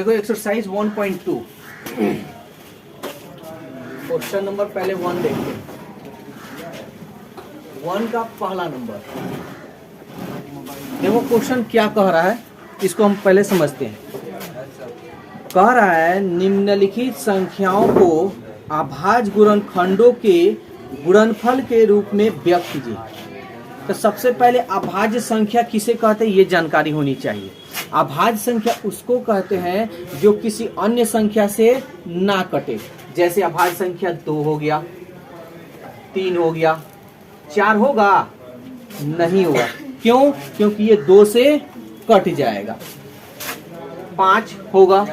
देखो exercise 1.2 question number पहले 1 देखते हैं। 1 का पहला नंबर देखो क्वेश्चन क्या कह रहा है, इसको हम पहले समझते हैं। कह रहा है निम्नलिखित संख्याओं को अभाज्य गुणनखंडों के गुणनफल के रूप में व्यक्त कीजिए। तो सबसे पहले अभाज्य संख्या किसे कहते हैं ये जानकारी होनी चाहिए। अभाज्य संख्या उसको कहते हैं जो किसी अन्य संख्या से ना कटे। जैसे अभाज्य संख्या 2 हो गया, 3 हो गया, 4 होगा नहीं होगा। क्यों? क्योंकि ये 2 से कट जाएगा। 5 होगा,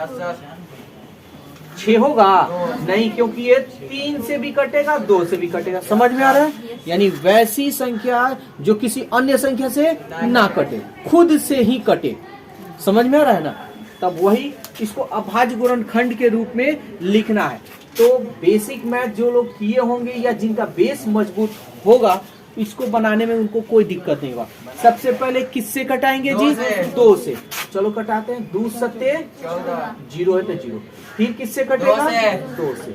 6 होगा नहीं, क्योंकि ये 3 से भी कटेगा, 2 से भी कटेगा। समझ में आ रहा है? यानी वैसी संख्या जो किसी अन्य संख्या से ना कटे, खुद से ही कटे। समझ में आ रहा है ना? तब वही इसको अभाज्य गुणनखंड के रूप में लिखना है। तो बेसिक मैथ जो लोग किए होंगे या जिनका बेस मजबूत होगा, इसको बनाने में उनको कोई दिक्कत नहीं होगा। सबसे पहले किससे कटाएंगे जी? 2 से। चलो कटाते हैं। 2 सत्ते 0 है तो 0। फिर किससे कटेगा? 2 से।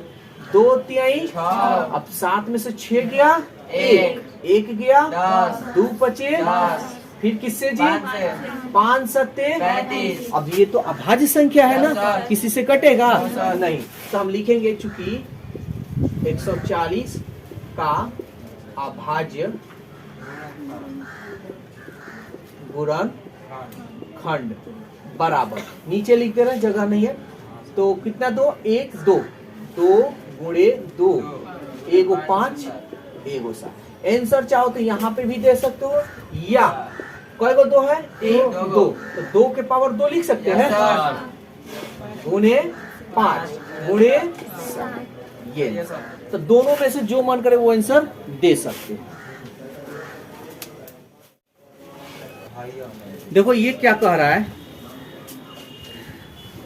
2 तिहाई 6। अब 7 में से 6 गया 1 गया 2 बचे 10। फिर किससे जी? 5 सत्ते 35। अब ये तो अभाज्य संख्या है ना, किसी से कटेगा नहीं। तो हम लिखेंगे चूंकि 140 का अभाज्य गुणनखंड बराबर, नीचे लिख दे रहे हैं, जगह नहीं है तो कितना 2 1 2 2 गुणे 2 1 5 1 7। आंसर चाहो तो यहाँ पे भी दे सकते हो, या कई गो 2 है 1 2 तो 2 के पावर 2 लिख सकते हैं, गुणे 5 गुणे 7। ये तो दोनों में से जो मन करे वो आंसर दे सकते हैं। देखो ये क्या कह रहा है,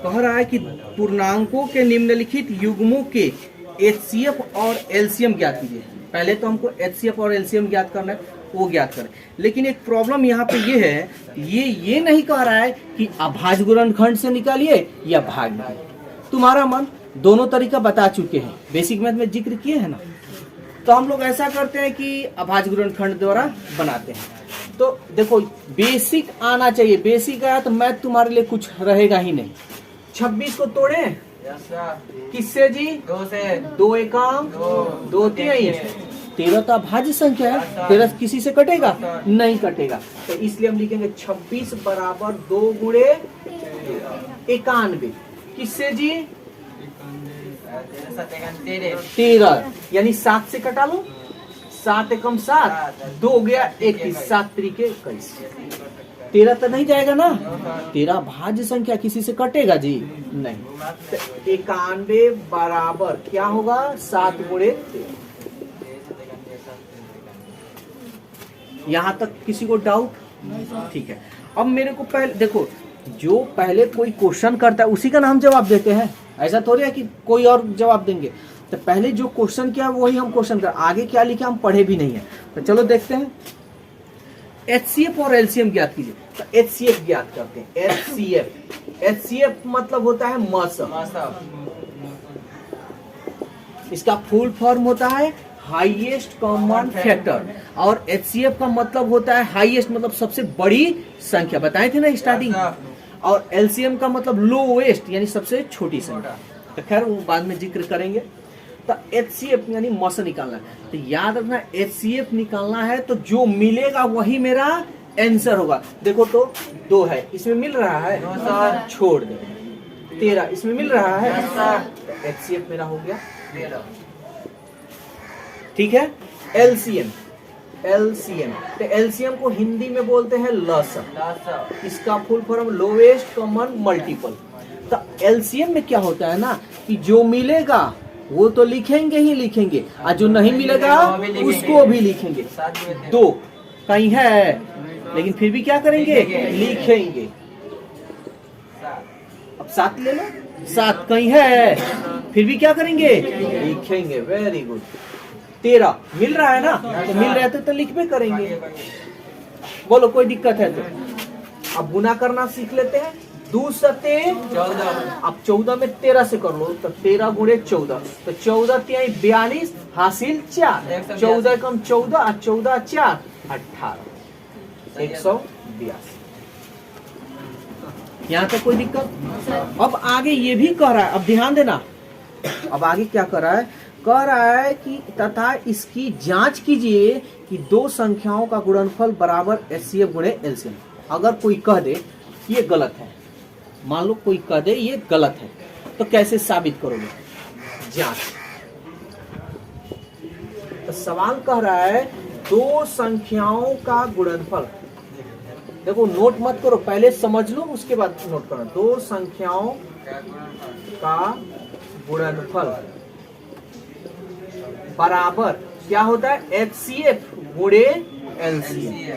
कह रहा है कि पूर्णांकों के निम्नलिखित युग्मों के HCF और LCM ज्ञात कीजिए। पहले तो हमको HCF और LCM ज्ञात करना है, वो ज्ञात करें। लेकिन एक प्रॉब्लम यहाँ पे ये है, ये नहीं कह रहा है कि अभाज्य गुणनखंड से निकालिए या भाग। तुम्हारा मन दोनों तरीका बता चुके हैं, बेसिक मैथ में जिक्र किए हैं ना। तो हम लोग ऐसा करते हैं कि अभाज्य गुणनखंड द्वारा बनाते हैं। तो देखो बेसिक आना चाहिए, बेसिक आया तो मैथ तुम्हारे लिए कुछ रहेगा ही नहीं। 26 को तोड़े किससे जी? 2 से। 2 एकम 2 तिहाई। 13 तो अभाज्य संख्या है, 13 किसी से कटेगा नहीं कटेगा। तो इसलिए हम लिखेंगे 26 बराबर 2 गुणे 91। किससे जी? 13 यानी 7 से कटा लो, 7 एकम 7 2 गया 21 7 तरीके 21। 13 तो नहीं जाएगा ना, 13 भाज्य संख्या किसी से कटेगा जी नहीं। तो 91 बराबर क्या होगा? 7 गुणे 13। यहाँ तक किसी को डाउट? ठीक है। अब मेरे को पहले देखो, जो पहले कोई क्वेश्चन करता है उसी का नाम जवाब देते हैं। ऐसा थोड़ी है कि कोई और जवाब देंगे। तो पहले जो क्वेश्चन किया वही हम क्वेश्चन कर, आगे क्या लिखा हम पढ़े भी नहीं है। तो चलो देखते हैं। HCF और LCM ज्ञात कीजिए। तो HCF ज्ञात करते हैं। HCF मतलब होता है मसा। इसका फुल फॉर्म होता है हाईएस्ट कॉमन फैक्टर, और HCF का मतलब होता है हाईएस्ट मतलब सबसे बड़ी संख्या, बताए थे ना स्टार्टिंग। और LCM का मतलब लोएस्ट यानी सबसे छोटी संख्या। तो खैर वो बाद में जिक्र करेंगे। तो HCF यानी मौसा निकालना है। तो याद रखना HCF निकालना है तो जो मिलेगा वही मेरा आंसर होगा। देखो तो 2 है, इसमें मिल रहा है छोड़ दे। 13 इसमें मिल रहा है, HCF मेरा हो गया। ठीक है। LCM तो LCM को हिंदी में बोलते हैं लसा। इसका full form lowest common multiple. तो LCM में क्या होता है ना कि जो मिलेगा वो तो लिखेंगे ही लिखेंगे, और जो नहीं मिलेगा उसको भी लिखेंगे। 2 कहीं है लेकिन फिर भी क्या करेंगे? लिखेंगे। अब 7 ले लो, 7 कहीं है फिर भी क्या करेंगे? लिखेंगे। Very good. 13 मिल रहा है ना, तो मिल रहा है तो लिख भी करेंगे। बोलो कोई दिक्कत है तो? अब गुना करना सीख लेते हैं। 2 सते 14। अब 14 में 13 से कर लो तो 13 गुणे 14 तो 14 तिहाई 42 हासिल 4 14 कम 14 और 14 4 18 182। यहाँ तक कोई दिक्कत? अब आगे ये भी कह रहा है, अब ध्यान देना, अब आगे क्या कर रहा है? कह रहा है कि तथा इसकी जांच कीजिए कि दो संख्याओं का गुणनफल बराबर एचसीएफ गुणे एलसीएम। अगर कोई कह दे ये गलत है, मान लो कोई कह दे ये गलत है, तो कैसे साबित करोगे? जांच। तो सवाल कह रहा है दो संख्याओं का गुणनफल, देखो नोट मत करो, पहले समझ लो उसके बाद नोट करो। दो संख्याओं का गुणनफल बराबर क्या होता है? एचसीएफ गुणे एलसीएम।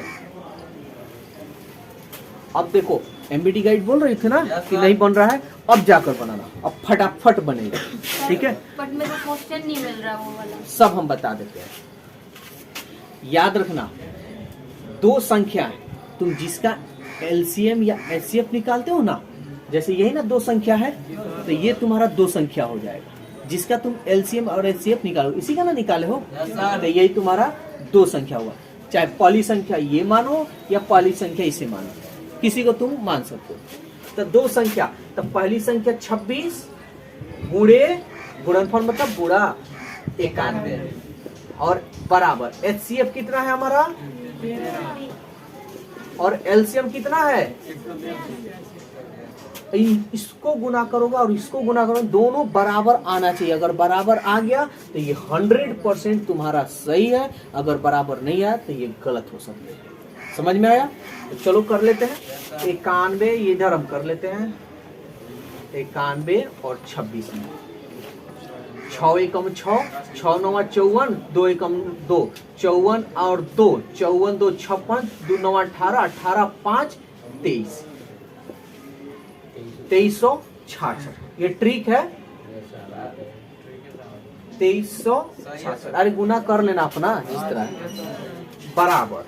अब देखो एमबीटी गाइड बोल रही थी ना कि नहीं बन रहा है, अब जाकर बनाना, अब फटाफट बनेगा, ठीक है? बट मेरे को क्वेश्चन नहीं मिल रहा वो वाला। सब हम बता देते हैं, याद रखना। दो संख्या है, तुम जिसका एलसीएम या एचसीएफ निकालते हो ना, जैसे यही ना दो संख्या है, तो ये तुम्हारा दो संख्या हो जाएगा। जिसका तुम एलसीएम और एचसीएफ निकालो, इसी का ना निकाले हो, तो यही तुम्हारा दो संख्या हुआ। चाहे पहली संख्या ये मानो या पहली संख्या इसे मानो, किसी को तुम मान सकते हो। तो दो संख्या, तो पहली संख्या 26 गुणे, गुणनफल मतलब गुणा 91 और बराबर एचसीएफ कितना है हमारा और एलसीएम कितना है? इसको गुना करोगे और इसको गुना करोगे, दोनों बराबर आना चाहिए। अगर बराबर आ गया तो ये 100% तुम्हारा सही है, अगर बराबर नहीं आया तो ये गलत हो सकता है। समझ में आया? तो चलो कर लेते हैं। 91 ये इधर हम कर लेते हैं, 91 और 26 में 6 एकम 6, 6 9 54, 2 एकम 2 54 और 2 54 2 56, 2 9 18, 18 5 23, 2366। ये ट्रिक है, 2366। अरे गुना कर लेना अपना इस तरह बराबर,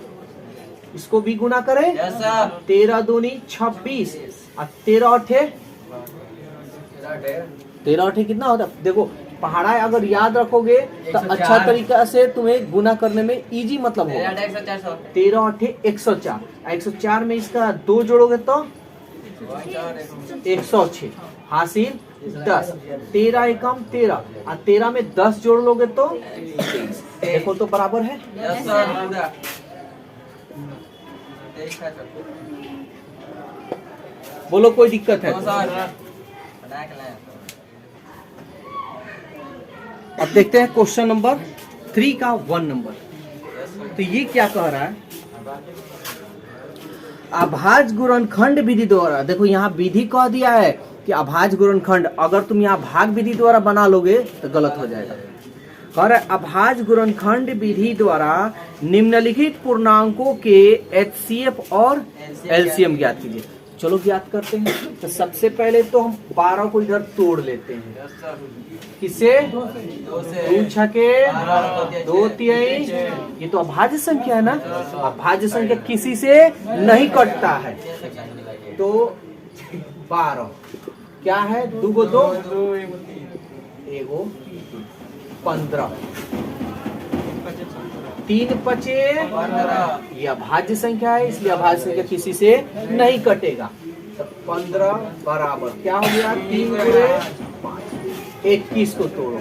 इसको भी गुना करें। 13 दूनी 26 और 13 8 कितना होता है? देखो पहाड़ा अगर याद रखोगे तो अच्छा तरीका से तुम्हें गुना करने में इजी मतलब होगा। 13 8 104, 104 में इसका 2 जोड़ोगे तो 106 हासिल 10, 13 एकम 13 और 13 में 10 जोड़ लोगे तो 23। देखो तो बराबर है। बोलो कोई दिक्कत है? अब देखते हैं क्वेश्चन नंबर 3 का 1 नंबर। तो ये क्या कह रहा है? अभाज्य गुणनखंड विधि द्वारा, देखो यहाँ विधि कह दिया है कि अभाज्य गुणनखंड, अगर तुम यहाँ भाग विधि द्वारा बना लोगे तो गलत हो जाएगा। कह रहा है अभाज्य गुणनखंड विधि द्वारा निम्नलिखित पूर्णांकों के एचसीएफ और एलसीएम ज्ञात कीजिए। चलो ज्ञात करते हैं। तो सबसे पहले तो हम 12 को इधर तोड़ लेते हैं। किससे? 2 छके 2 तिहाई, ये तो अभाज्य संख्या है ना। अभाज्य संख्या किसी से नहीं कटता है, तो 12 क्या है? 2 को 2 एगो 15, 3 पचे 15। ये अभाज्य संख्या है, इसलिए अभाज्य संख्या किसी से नहीं कटेगा। तो 15 बराबर क्या हो गया? 3 गुणे 5, 21 को तोड़ो,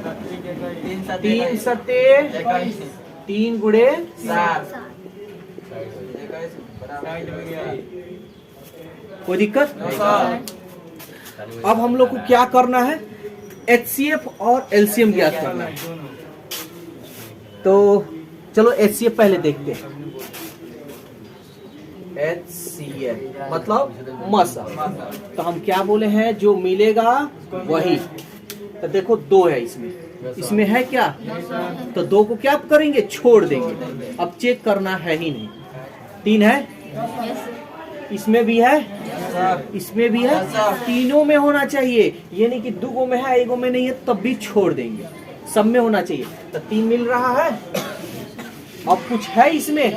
3 सते 3 गुणे 7। कोई दिक्कत? अब हम लोग को क्या करना है? एचसीएफ और एलसीएम ज्ञात करना है। तो चलो एचसीएफ पहले देखते हैं। एचसीएफ मतलब मसा, तो हम क्या बोले हैं? जो मिलेगा वही। तो देखो 2 है इसमें, इसमें है क्या? तो 2 को क्या करेंगे? छोड़ देंगे। अब चेक करना है ही नहीं। 3 है, इसमें भी है, इसमें भी है, तीनों में होना चाहिए। ये नहीं कि 2 में है 1 में नहीं है तब भी छोड़ देंगे, सब में होना चाहिए। तो 3 मिल रहा है। अब कुछ है इसमें,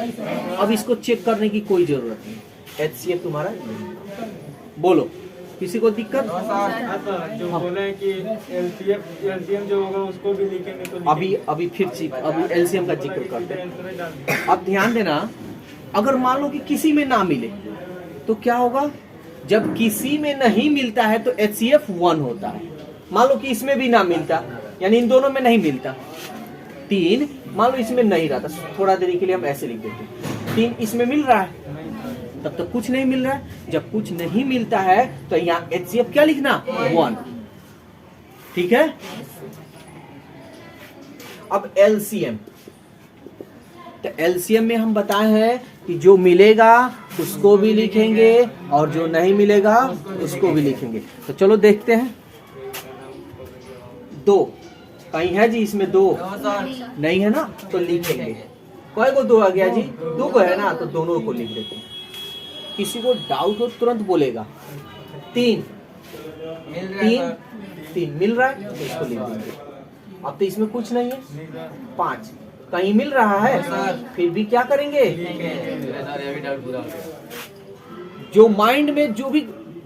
अब इसको चेक करने की कोई जरूरत नहीं। एचसीएफ तुम्हारा बोलो किसी को दिक्कत? जो बोले कि एलसीएम जो होगा उसको भी लिखेंगे तो अभी फिर अभी एलसीएम का जिक्र करते हैं। अब ध्यान देना, अगर मान लो कि किसी में ना मिले तो क्या होगा? जब किसी में नहीं मिलता है तो HCF 1 होता है। मान लो कि इसमें भी ना मिलता, यानी इन दोनों में नहीं मिलता। 3 मान लो इसमें नहीं रहा, थोड़ा देरी के लिए हम ऐसे लिख देते हैं, 3 इसमें मिल रहा है, तब तक कुछ नहीं मिल रहा है। जब कुछ नहीं मिलता है तो यहाँ HCF क्या लिखना? 1। ठीक है। अब LCM, तो LCM में हम बताए हैं कि जो मिलेगा उसको भी लिखेंगे और जो नहीं मिलेगा उसको भी लिखेंगे। तो चलो देखते हैं। 2 कहीं है जी? इसमें 2 नहीं है ना, तो लिखेंगे। कई को 2 आ गया जी? 2 को है ना, तो दोनों को लिख देते हैं। किसी को डाउट हो तुरंत बोलेगा। 3 मिल रहा है तो इसको लिख देंगे। अब तो इसमें कुछ नहीं है। 5 कहीं मिल रहा है, फिर भी क्या करेंगे? जो माइंड में जो भी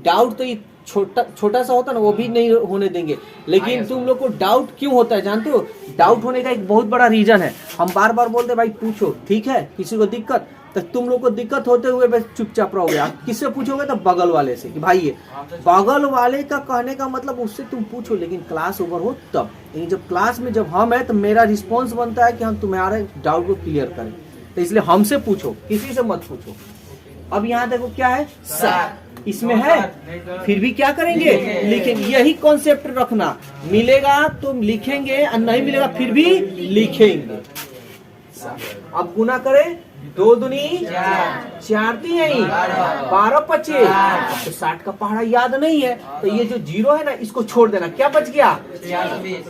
डाउट, तो ये छोटा सा होता है ना, वो भी नहीं होने देंगे। लेकिन तुम लोग को डाउट क्यों होता है जानते हो? डाउट होने का एक बहुत बड़ा रीजन है। हम बार बार बोलते भाई पूछो, ठीक है? किसी को दिक्कत, तो तुम लोग को दिक्कत होते हुए बस चुपचाप रहोगे। आप किससे पूछोगे? तो बगल वाले से, कि भाई ये बगल वाले का कहने का मतलब उससे तुम पूछो, लेकिन क्लास ओवर हो तब। लेकिन जब क्लास में जब हम है तो मेरा रिस्पॉन्स बनता है कि हम तुम्हारे डाउट को क्लियर करें, तो इसलिए हमसे पूछो, किसी से मत पूछो। अब यहाँ देखो क्या है? सर इसमें है, फिर भी क्या करेंगे? लिखेंगे। यही कॉन्सेप्ट रखना, मिलेगा तो लिखेंगे और नहीं मिलेगा फिर भी लिखेंगे। अब गुना करें, 2 दूनी 4 तीन 12 25, तो 60 का पहाड़ा याद नहीं है, तो ये जो 0 है ना इसको छोड़ देना। क्या बच गया?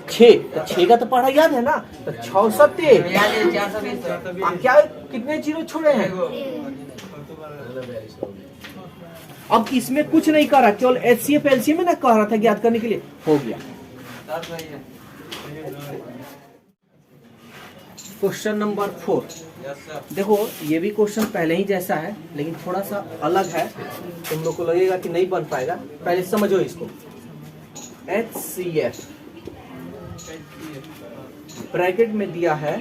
6। तो 6 का तो पहाड़ा याद है ना, तो 6 7 क्या कितने 0 छोड़े हैं? अब इसमें कुछ नहीं कर रहा, केवल HCF LCM में ना कह रहा था याद करने के लिए, हो गया। क्वेश्चन नंबर 4 देखो, ये भी क्वेश्चन पहले ही जैसा है लेकिन थोड़ा सा अलग है। तुम लोग को लगेगा कि नहीं बन पाएगा, पहले समझो इसको। HCF ब्रैकेट में दिया है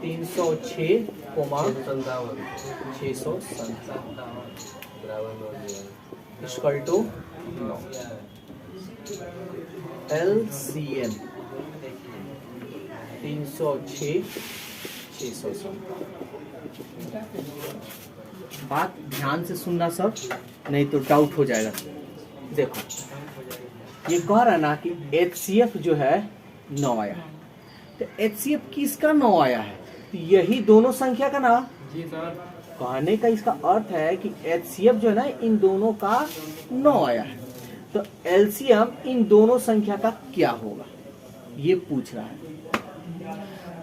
306, 657 इक्वल टू 9। LCM 306, 657। बात ध्यान से सुनना सब, नहीं तो डाउट हो जाएगा। देखो ये कह रहा ना कि HCF जो है 9 आया, तो HCF किसका 9 आया है? तो यही दोनों संख्या का ना। जी सर। कहने का इसका अर्थ है कि HCF जो है ना इन दोनों का 9 आया है, तो LCM इन दोनों संख्या का क्या होगा ये पूछ रहा है।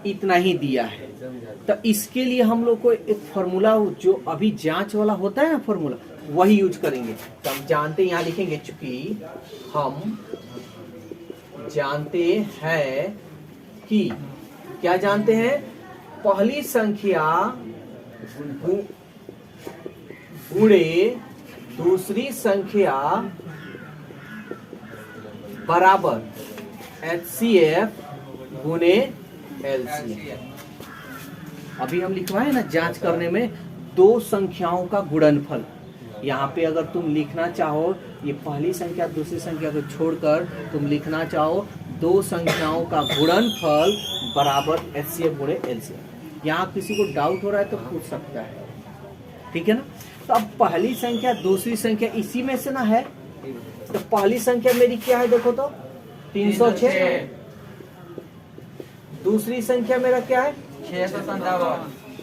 इतना ही दिया है, तो इसके लिए हम लोग को एक फॉर्मूला जो अभी जांच वाला होता है ना फॉर्मूला, वही यूज करेंगे। तो हम जानते हैं, यहाँ लिखेंगे, चूंकि हम जानते हैं कि क्या जानते हैं? पहली संख्या गुणे दूसरी संख्या बराबर HCF गुणे LCM। अभी हम लिखवाए ना जांच करने में 2 संख्याओं का गुणनफल। यहाँ पे अगर तुम लिखना चाहो, ये पहली संख्या दूसरी संख्या को छोड़कर तुम लिखना चाहो 2 संख्याओं का गुणनफल बराबर HCF गुणे LCM। यहाँ किसी को डाउट हो रहा है तो पूछ सकता है, ठीक है ना? तो अब पहली संख्या दूसरी संख्या इसी में से ना है, तो पहली संख्या मेरी क्या है? देखो तो 306। दूसरी संख्या मेरा क्या है? 657।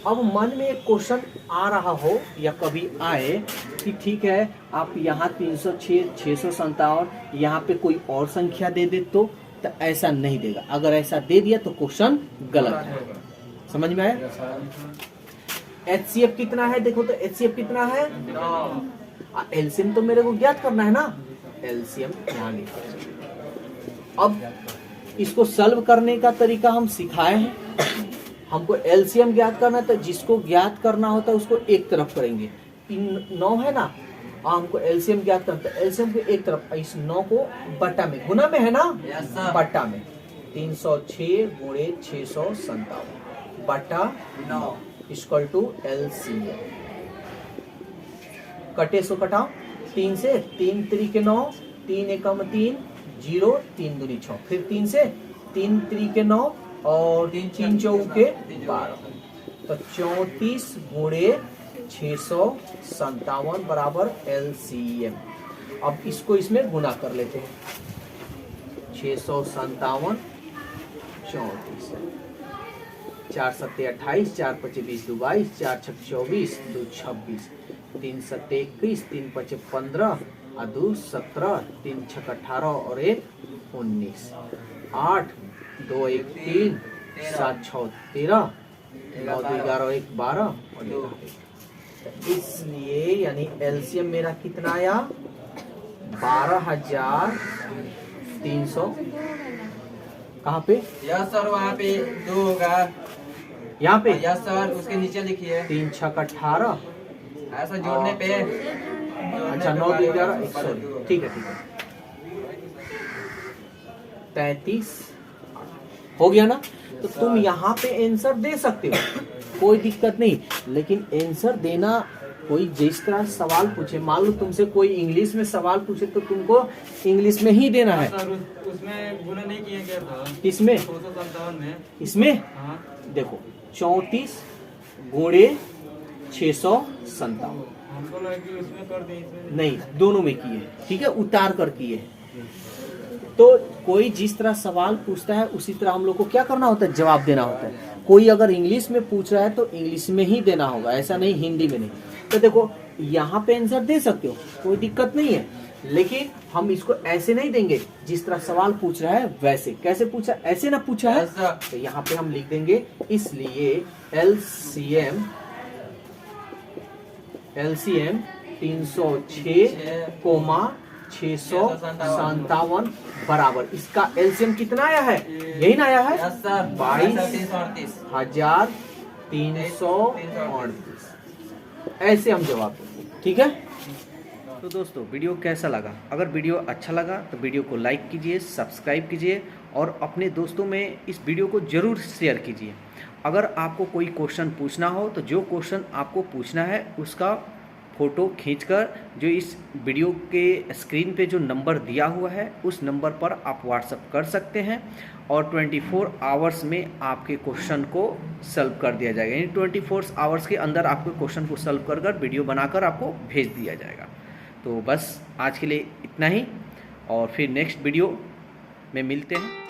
अब मन में एक क्वेश्चन आ रहा हो या कभी आए कि ठीक है आप यहाँ 306, 657, यहाँ पे कोई और संख्या दे दे तो ऐसा नहीं देगा। अगर ऐसा दे दिया तो क्वेश्चन गलत है। समझ में आया? HCF कितना है? देखो तो HCF कितना है? 9। LCM तो मेरे को ज्ञात करना है ना, LCM यहाँ लिखा। अब इसको सॉल्व करने का तरीका हम सिखाए हैं। हमको LCM ज्ञात करना है, तो जिसको ज्ञात करना होता है उसको एक तरफ करेंगे। 9 है ना, हमको एलसीएम ज्ञात करना, तो एलसीएम को एक तरफ, इस 9 को बट्टा में, गुना में है ना, बट्टा में 306 गुणे 657 बट्टा 9 इक्वल टू एलसीएम। कटे सो कटाओ 3 से, 3 3 9, 3 एकम 3 0, 3 दूनी 6, फिर 3 से, 3 3 9 और 3 चौके 12, तो 34 गुणे 657 बराबर एलसीएम। अब इसको इसमें गुना कर लेते हैं, 657 34, 4 7 28, 4 5 20 2 22, 4 6 24 2 26, 3 7 21, 3 5 15 और 2 17, 3 6 18 और 1 19, 8 2 1 3, 7 6 13, 9 2 11 1 12 और 1। इसलिए यानी एलसीएम मेरा कितना आया, 12,300। कहाँ पे? यस सर, वहाँ पे 2 होगा। यहाँ पे यस सर, उसके नीचे लिखिए 3 6 18, ऐसा जोड़ने पे। अच्छा 9 2 11 1, सॉरी, ठीक है 33 हो गया ना। तो तुम यहाँ पे आंसर दे सकते हो, कोई दिक्कत नहीं, लेकिन आंसर देना कोई जिस तरह सवाल पूछे, मान लो तुमसे कोई इंग्लिश में सवाल पूछे तो तुमको इंग्लिश में ही देना है। सर उसमें गुना नहीं किया गया था, किसमें? 257 में। इसमें हाँ देखो 34 गुणे 657, हमको लगा कि उसमें कर दें, इसमें नहीं दोनों में किए, ठीक है, उतार कर किए। तो कोई जिस तरह सवाल पूछता है उसी तरह हम लोग को क्या करना होता है, जवाब देना होता है। कोई अगर इंग्लिश में पूछ रहा है तो इंग्लिश में ही देना होगा, ऐसा नहीं हिंदी में नहीं। तो देखो यहाँ पे आंसर दे सकते हो, कोई दिक्कत नहीं है, लेकिन हम इसको ऐसे नहीं देंगे जिस तरह सवाल पूछ रहा है वैसे। कैसे पूछा, ऐसे ना पूछा है, तो यहाँ पे हम लिख देंगे, इसलिए एलसीएम 306, 657 बराबर, इसका एलसीएम कितना आया है, यही ना आया है, 22,338। ऐसे हम जवाब देंगे, ठीक है। तो दोस्तों वीडियो कैसा लगा? अगर वीडियो अच्छा लगा तो वीडियो को लाइक कीजिए, सब्सक्राइब कीजिए और अपने दोस्तों में इस वीडियो को ज़रूर शेयर कीजिए। अगर आपको कोई क्वेश्चन पूछना हो तो जो क्वेश्चन आपको पूछना है उसका फ़ोटो खींचकर जो इस वीडियो के स्क्रीन पे जो नंबर दिया हुआ है उस नंबर पर आप व्हाट्सअप कर सकते हैं और 24 आवर्स में आपके क्वेश्चन को सॉल्व कर दिया जाएगा। यानी 24 आवर्स के अंदर आपके क्वेश्चन को सॉल्व कर वीडियो बनाकर आपको भेज दिया जाएगा। तो बस आज के लिए इतना ही, और फिर नेक्स्ट वीडियो में मिलते हैं।